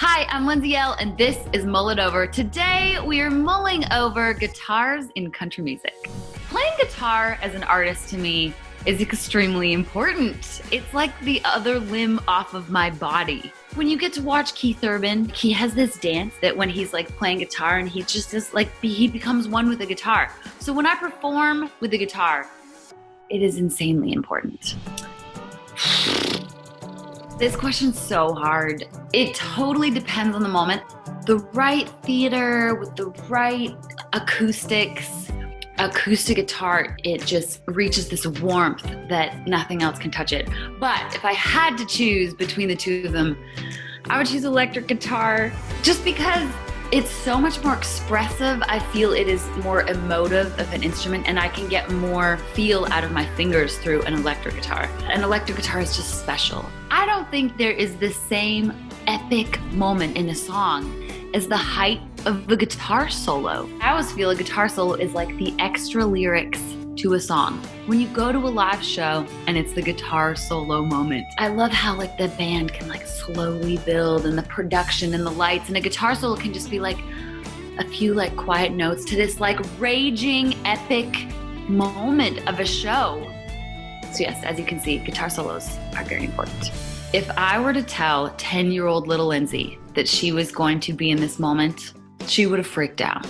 Hi, I'm Lindsay Ell, and this is Mullet Over. Today, we are mulling over guitars in country music. Playing guitar as an artist to me is extremely important. It's like the other limb off of my body. When you get to watch Keith Urban, he has this dance that when he's like playing guitar and he just is like, he becomes one with the guitar. So when I perform with the guitar, it is insanely important. This question's so hard. It totally depends on the moment. The right theater with the right acoustic guitar, it just reaches this warmth that nothing else can touch it. But if I had to choose between the two of them, I would choose electric guitar just because it's so much more expressive. I feel it is more emotive of an instrument and I can get more feel out of my fingers through an electric guitar. An electric guitar is just special. I don't think there is the same epic moment in a song as the height of a guitar solo. I always feel a guitar solo is like the extra lyrics to a song. When you go to a live show and it's the guitar solo moment, I love how like the band can like slowly build and the production and the lights, and a guitar solo can just be like a few like quiet notes to this like raging epic moment of a show. So yes, as you can see, guitar solos are very important. If I were to tell 10-year-old little Lindsay that she was going to be in this moment, she would have freaked out.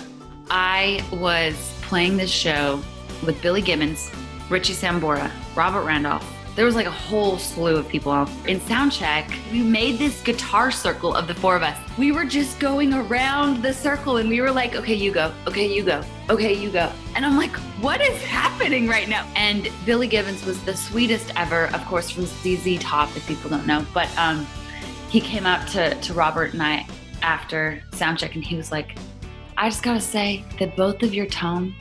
I was playing this show with Billy Gibbons, Richie Sambora, Robert Randolph. There was like a whole slew of people. In soundcheck, we made this guitar circle of the four of us. We were just going around the circle and we were like, okay, you go, okay, you go, okay, you go. And I'm like, what is happening right now? And Billy Gibbons was the sweetest ever, of course, from ZZ Top, if people don't know. But he came out to Robert and I after soundcheck and he was like, I just gotta say that both of your tones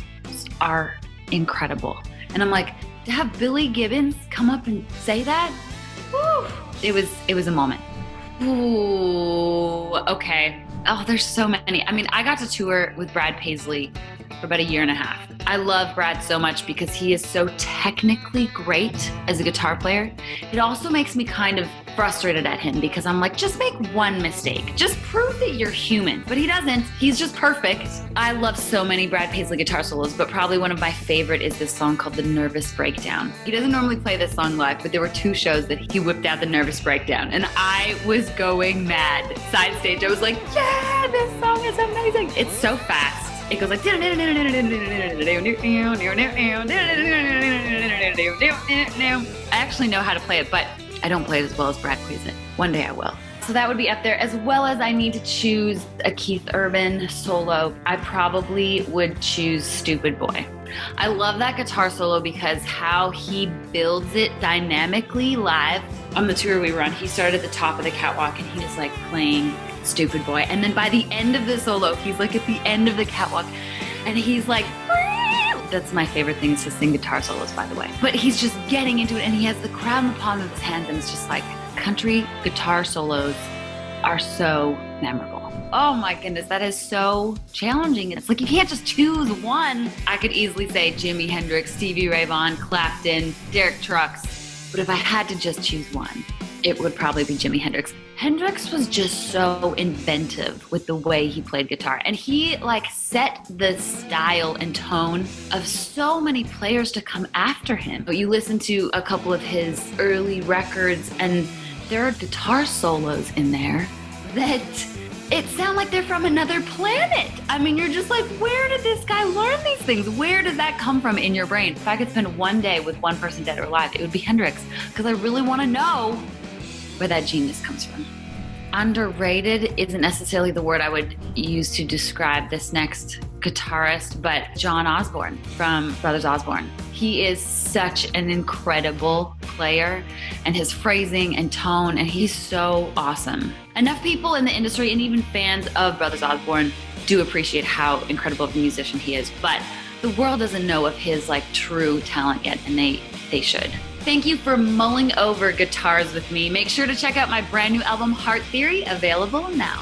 are incredible. And I'm like, to have Billy Gibbons come up and say that, woo, it was a moment. Ooh, okay. Oh, there's so many. I mean, I got to tour with Brad Paisley for about a year and a half. I love Brad so much because he is so technically great as a guitar player. It also makes me kind of frustrated at him because I'm like, just make one mistake. Just prove that you're human. But he doesn't. He's just perfect. I love so many Brad Paisley guitar solos, but probably one of my favorite is this song called The Nervous Breakdown. He doesn't normally play this song live, but there were two shows that he whipped out The Nervous Breakdown, and I was going mad. Side stage, I was like, yeah, this song is amazing. It's so fast. It goes like, I actually know how to play it, but I don't play it as well as Brad plays it. One day I will. So that would be up there, as well as I need to choose a Keith Urban solo. I probably would choose Stupid Boy. I love that guitar solo because how he builds it dynamically live. On the tour we were on, he started at the top of the catwalk and he was like playing Stupid Boy. And then by the end of the solo, he's like at the end of the catwalk and he's like, that's my favorite thing is to sing guitar solos, by the way. But he's just getting into it and he has the crowd in the palm of his hands and it's just like, country guitar solos are so memorable. Oh my goodness, that is so challenging. It's like you can't just choose one. I could easily say Jimi Hendrix, Stevie Ray Vaughan, Clapton, Derek Trucks. But if I had to just choose one, it would probably be Jimi Hendrix. Hendrix was just so inventive with the way he played guitar. And he like set the style and tone of so many players to come after him. You listen to a couple of his early records and there are guitar solos in there that it sound like they're from another planet. I mean, you're just like, where did this guy learn these things? Where does that come from in your brain? If I could spend one day with one person dead or alive, it would be Hendrix, because I really want to know where that genius comes from. Underrated isn't necessarily the word I would use to describe this next guitarist, but John Osborne from Brothers Osborne. He is such an incredible player and his phrasing and tone, and he's so awesome. Enough people in the industry and even fans of Brothers Osborne do appreciate how incredible of a musician he is, but the world doesn't know of his like true talent yet, and they should. Thank you for mulling over guitars with me. Make sure to check out my brand new album, Heart Theory, available now.